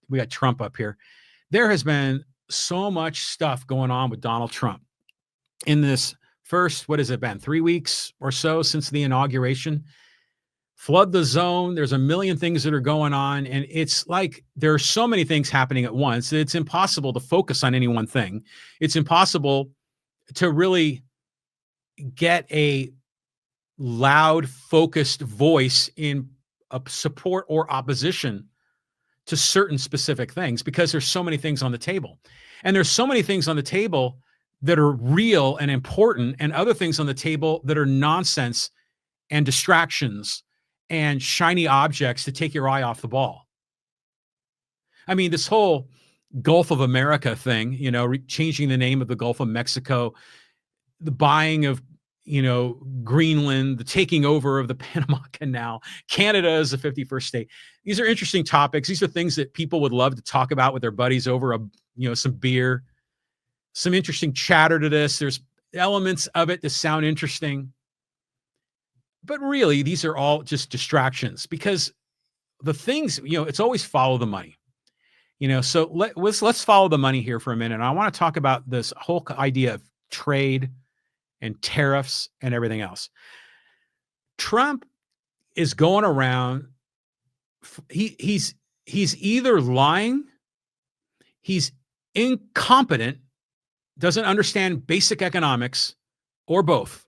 we got Trump up here. There has been so much stuff going on with Donald Trump in this first, what has it been, 3 weeks or so since the inauguration? Flood the zone. There's a million things that are going on. And it's like there are so many things happening at once. It's impossible to focus on any one thing. It's impossible to really get a loud, focused voice in a support or opposition to certain specific things because there's so many things on the table. And there's so many things on the table that are real and important, and other things on the table that are nonsense and distractions and shiny objects to take your eye off the ball. I mean, this whole Gulf of America thing, changing the name of the Gulf of Mexico, the buying of, Greenland, the taking over of the Panama Canal, Canada is the 51st state. These are interesting topics. These are things that people would love to talk about with their buddies over some beer, some interesting chatter to this. There's elements of it that sound interesting. But really, these are all just distractions because the things, it's always follow the money. So let's follow the money here for a minute. I want to talk about this whole idea of trade and tariffs and everything else. Trump is going around. He's either lying, he's incompetent, doesn't understand basic economics, or both,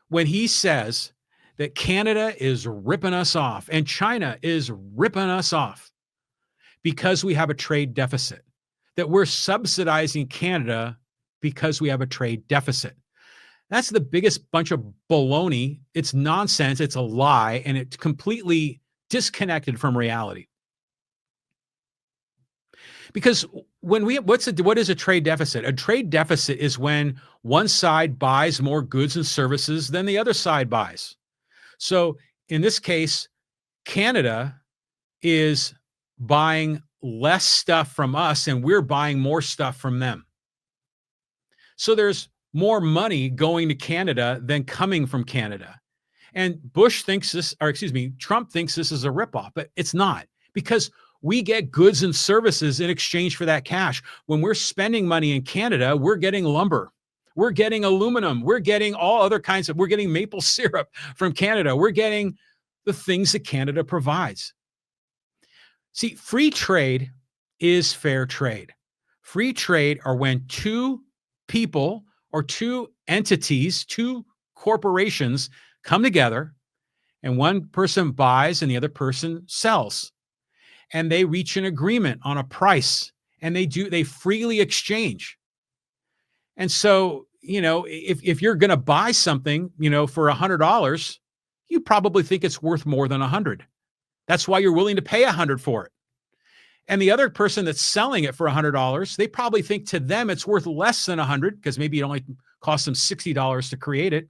when he says that Canada is ripping us off and China is ripping us off because we have a trade deficit, that we're subsidizing Canada because we have a trade deficit. That's the biggest bunch of baloney. It's nonsense. It's a lie, and it's completely disconnected from reality. Because what is a trade deficit? A trade deficit is when one side buys more goods and services than the other side buys. So in this case, Canada is buying less stuff from us and we're buying more stuff from them. So there's more money going to Canada than coming from Canada. And Trump thinks this is a ripoff, but it's not, because we get goods and services in exchange for that cash. When we're spending money in Canada, we're getting lumber, we're getting aluminum, we're getting all other kinds we're getting maple syrup from Canada. We're getting the things that Canada provides. See, free trade is fair trade. Free trade are when two people or two entities, two corporations come together and one person buys and the other person sells. And they reach an agreement on a price and they freely exchange. And so, if you're going to buy something, for $100, you probably think it's worth more than 100. That's why you're willing to pay 100 for it. And the other person that's selling it for $100, they probably think to them it's worth less than 100 because maybe it only cost them $60 to create it.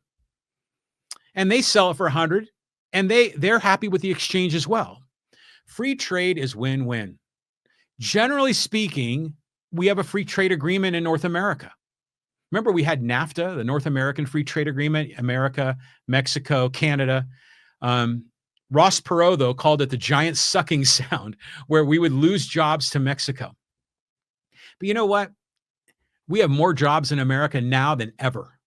And they sell it for 100 and they're happy with the exchange as well. Free trade is win-win. Generally speaking, we have a free trade agreement in North America. Remember, we had NAFTA, the North American Free Trade Agreement, America, Mexico, Canada. Ross Perot, though, called it the giant sucking sound, where we would lose jobs to Mexico. But you know what? We have more jobs in America now than ever.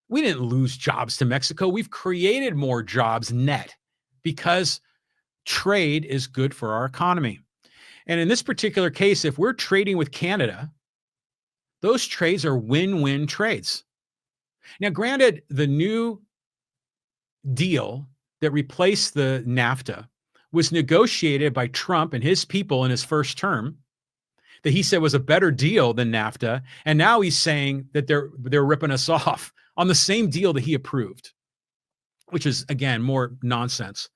We didn't lose jobs to Mexico. We've created more jobs net because trade is good for our economy. And in this particular case, if we're trading with Canada, those trades are win-win trades. Now, granted, the new deal that replaced the NAFTA was negotiated by Trump and his people in his first term, that he said was a better deal than NAFTA. And now he's saying that they're ripping us off on the same deal that he approved, which is, again, more nonsense.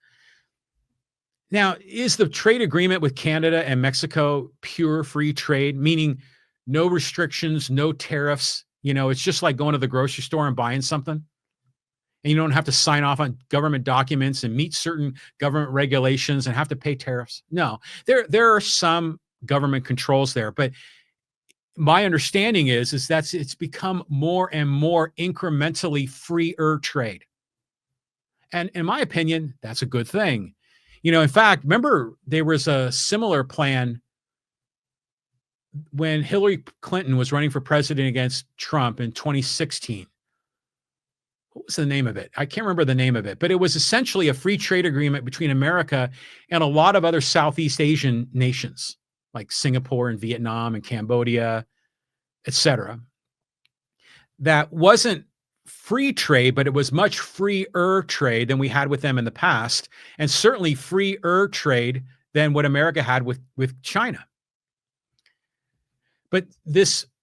Now, is the trade agreement with Canada and Mexico pure free trade, meaning no restrictions, no tariffs? It's just like going to the grocery store and buying something. And you don't have to sign off on government documents and meet certain government regulations and have to pay tariffs. No, there are some government controls there, but my understanding is that it's become more and more incrementally freer trade. And in my opinion, that's a good thing. In fact, remember there was a similar plan when Hillary Clinton was running for president against Trump in 2016. What was the name of it? I can't remember the name of it, but it was essentially a free trade agreement between America and a lot of other Southeast Asian nations like Singapore and Vietnam and Cambodia, et cetera. That wasn't free trade, but it was much freer trade than we had with them in the past, and certainly freer trade than what America had with China. But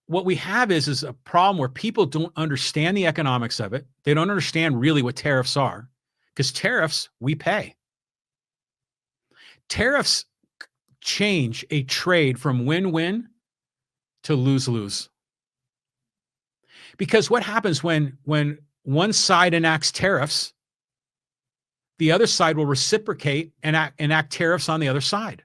what we have is a problem where people don't understand the economics of it. They don't understand really what tariffs are, because tariffs we pay. Tariffs change a trade from win-win to lose-lose. Because what happens when one side enacts tariffs, the other side will reciprocate and enact tariffs on the other side.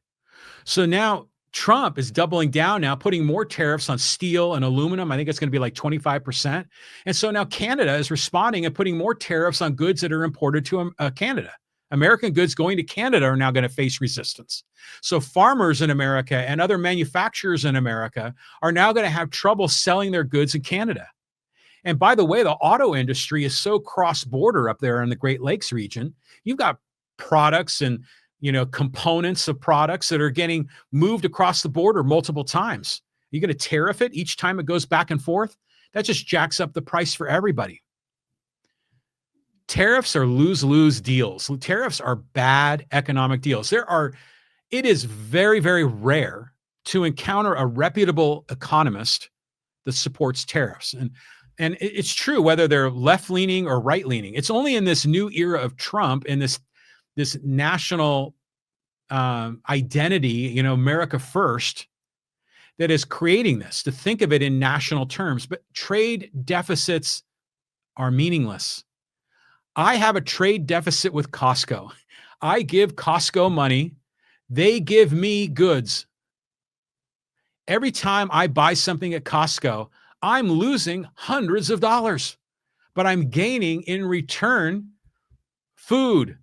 So now Trump is doubling down now, putting more tariffs on steel and aluminum. I think it's going to be like 25%. And so now Canada is responding and putting more tariffs on goods that are imported to Canada. American goods going to Canada are now going to face resistance. So farmers in America and other manufacturers in America are now going to have trouble selling their goods in Canada. And by the way, the auto industry is so cross-border up there in the Great Lakes region. You've got products and components of products that are getting moved across the border multiple times. You're going to tariff it each time it goes back and forth? That just jacks up the price for everybody. Tariffs are lose-lose deals. Tariffs are bad economic deals. It is very, very rare to encounter a reputable economist that supports tariffs. And it's true whether they're left-leaning or right-leaning. It's only in this new era of Trump and this national identity, America first, that is creating this, to think of it in national terms. But trade deficits are meaningless. I have a trade deficit with Costco. I give Costco money. They give me goods. Every time I buy something at Costco, I'm losing hundreds of dollars, but I'm gaining in return food,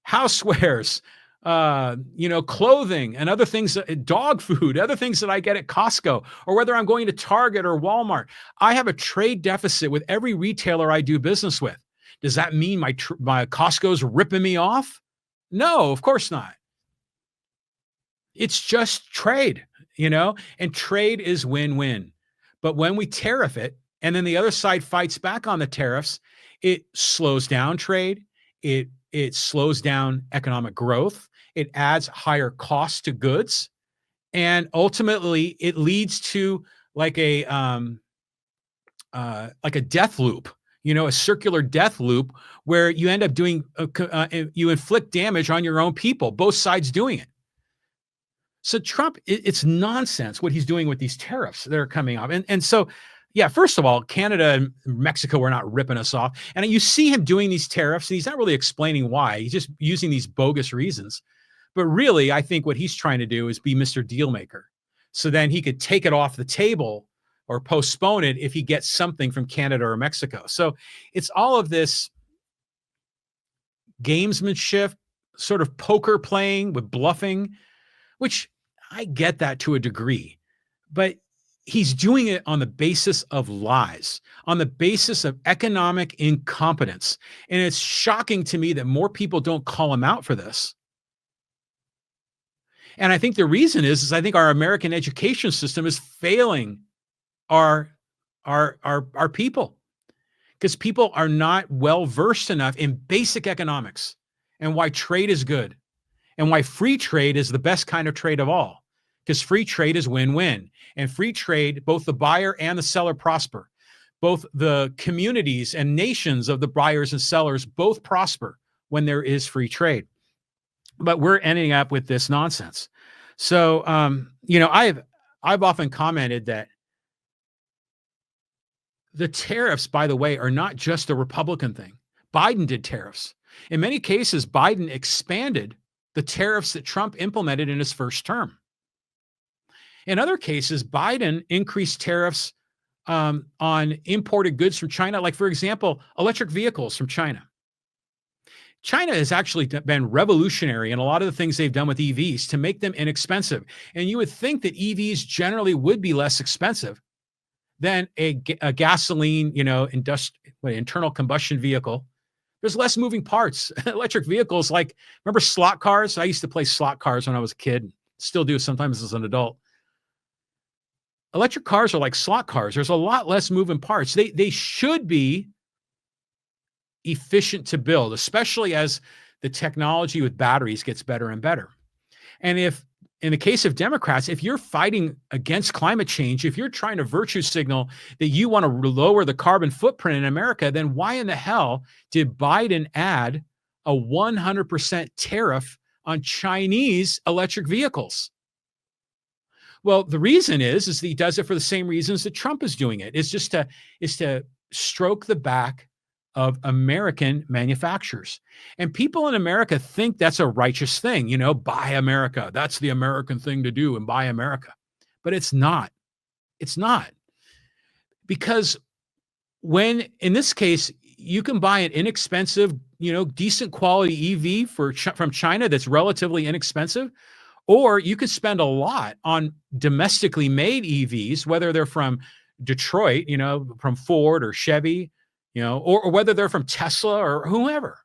housewares, clothing and other things, dog food, other things that I get at Costco, or whether I'm going to Target or Walmart. I have a trade deficit with every retailer I do business with. Does that mean my Costco's ripping me off? No, of course not. It's just trade, and trade is win-win. But when we tariff it, and then the other side fights back on the tariffs, it slows down trade. It slows down economic growth. It adds higher costs to goods, and ultimately it leads to like a death loop. A circular death loop where you end up doing you inflict damage on your own people. Both sides doing it. So Trump, it's nonsense what he's doing with these tariffs that are coming up. And so, yeah, first of all, Canada and Mexico are not ripping us off. And you see him doing these tariffs, and he's not really explaining why. He's just using these bogus reasons. But really, I think what he's trying to do is be Mr. Dealmaker. So then he could take it off the table or postpone it if he gets something from Canada or Mexico. So it's all of this gamesmanship, sort of poker playing with bluffing, which I get that to a degree, but he's doing it on the basis of lies, on the basis of economic incompetence. And it's shocking to me that more people don't call him out for this. And I think the reason is I think our American education system is failing our people, because people are not well versed enough in basic economics and why trade is good and why free trade is the best kind of trade of all, because free trade is win-win. And free trade, both the buyer and the seller prosper. Both the communities and nations of the buyers and sellers both prosper when there is free trade. But we're ending up with this nonsense. So, I've often commented that the tariffs, by the way, are not just a Republican thing. Biden did tariffs. In many cases, Biden expanded the tariffs that Trump implemented in his first term. In other cases, Biden increased tariffs on imported goods from China, like, for example, electric vehicles from China. China has actually been revolutionary in a lot of the things they've done with EVs to make them inexpensive. And you would think that EVs generally would be less expensive than a gasoline, internal combustion vehicle. There's less moving parts. Electric vehicles, like, remember slot cars? I used to play slot cars when I was a kid, still do sometimes as an adult. Electric cars are like slot cars. There's a lot less moving parts. They should be efficient to build, especially as the technology with batteries gets better and better. And if, in the case of Democrats, if you're fighting against climate change, if you're trying to virtue signal that you want to lower the carbon footprint in America, then why in the hell did Biden add a 100% tariff on Chinese electric vehicles? Well, the reason is that he does it for the same reasons that Trump is doing it. It's just to stroke the back of American manufacturers. And people in America think that's a righteous thing, buy America. That's the American thing to do, and buy America. But it's not. It's not. Because when, in this case, you can buy an inexpensive, decent quality EV from China that's relatively inexpensive, or you could spend a lot on domestically made EVs, whether they're from Detroit, from Ford or Chevy, or whether they're from Tesla or whoever.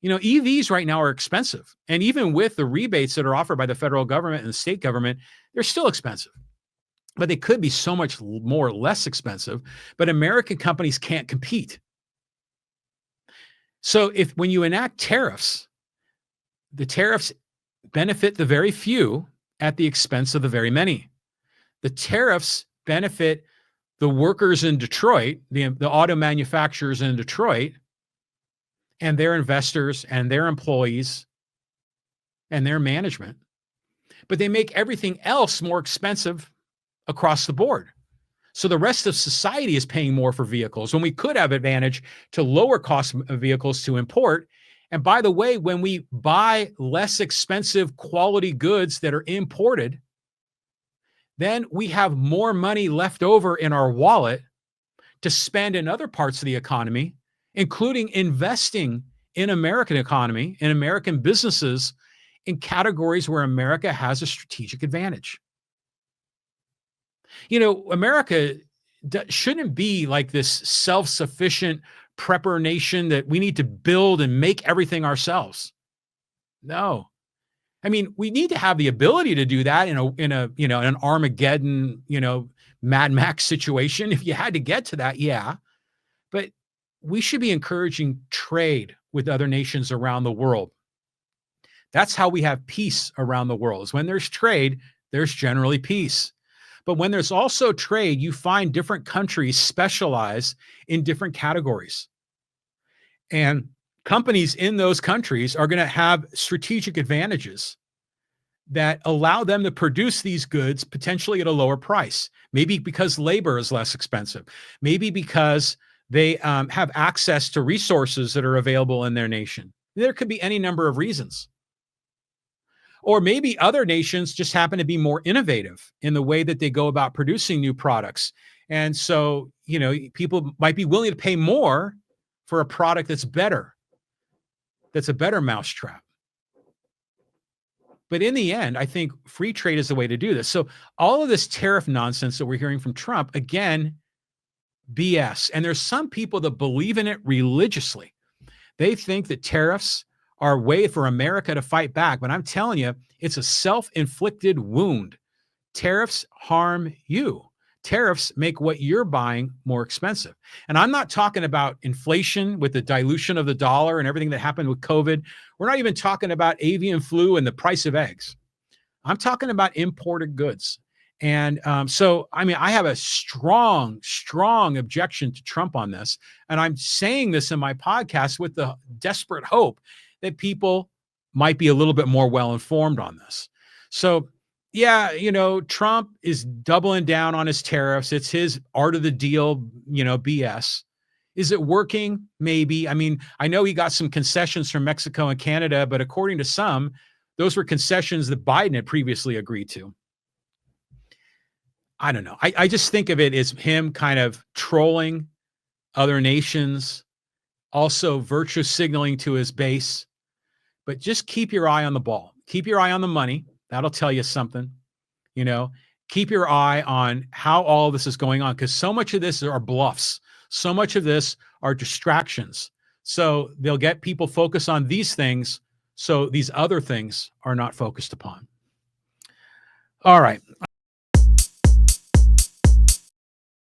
EVs right now are expensive. And even with the rebates that are offered by the federal government and the state government, they're still expensive. But they could be so much more less expensive, but American companies can't compete. So when you enact tariffs, the tariffs benefit the very few at the expense of the very many. The tariffs benefit the workers in Detroit, the auto manufacturers in Detroit, and their investors and their employees and their management. But they make everything else more expensive across the board. So the rest of society is paying more for vehicles when we could have advantage to lower cost vehicles to import. And by the way, when we buy less expensive quality goods that are imported, then we have more money left over in our wallet to spend in other parts of the economy, including investing in American economy, in American businesses, in categories where America has a strategic advantage. America shouldn't be like this self-sufficient prepper nation that we need to build and make everything ourselves. No. I mean, we need to have the ability to do that in an Armageddon, Mad Max situation. If you had to get to that, yeah. But we should be encouraging trade with other nations around the world. That's how we have peace around the world. Is when there's trade, there's generally peace. But when there's also trade, you find different countries specialize in different categories. And companies in those countries are going to have strategic advantages that allow them to produce these goods potentially at a lower price. Maybe because labor is less expensive. Maybe because they have access to resources that are available in their nation. There could be any number of reasons. Or maybe other nations just happen to be more innovative in the way that they go about producing new products. And so, people might be willing to pay more for a product that's better, that's a better mousetrap. But in the end, I think free trade is the way to do this. So all of this tariff nonsense that we're hearing from Trump, again, BS. And there's some people that believe in it religiously. They think that tariffs are a way for America to fight back. But I'm telling you, it's a self-inflicted wound. Tariffs harm you. Tariffs make what you're buying more expensive. And I'm not talking about inflation with the dilution of the dollar and everything that happened with COVID. We're not even talking about avian flu and the price of eggs. I'm talking about imported goods. And I have a strong, strong objection to Trump on this. And I'm saying this in my podcast with the desperate hope that people might be a little bit more well-informed on this. So, yeah, Trump is doubling down on his tariffs. It's his art of the deal, BS. Is it working? Maybe. I mean, I know he got some concessions from Mexico and Canada, but according to some, those were concessions that Biden had previously agreed to. I don't know. I just think of it as him kind of trolling other nations also virtue signaling to his base. But just keep your eye on the ball. Keep your eye on the money. That'll tell you something. You know, keep your eye on how all this is going on, because so much of this are bluffs. So much of this are distractions. So they'll get people focused on these things, so these other things are not focused upon. All right.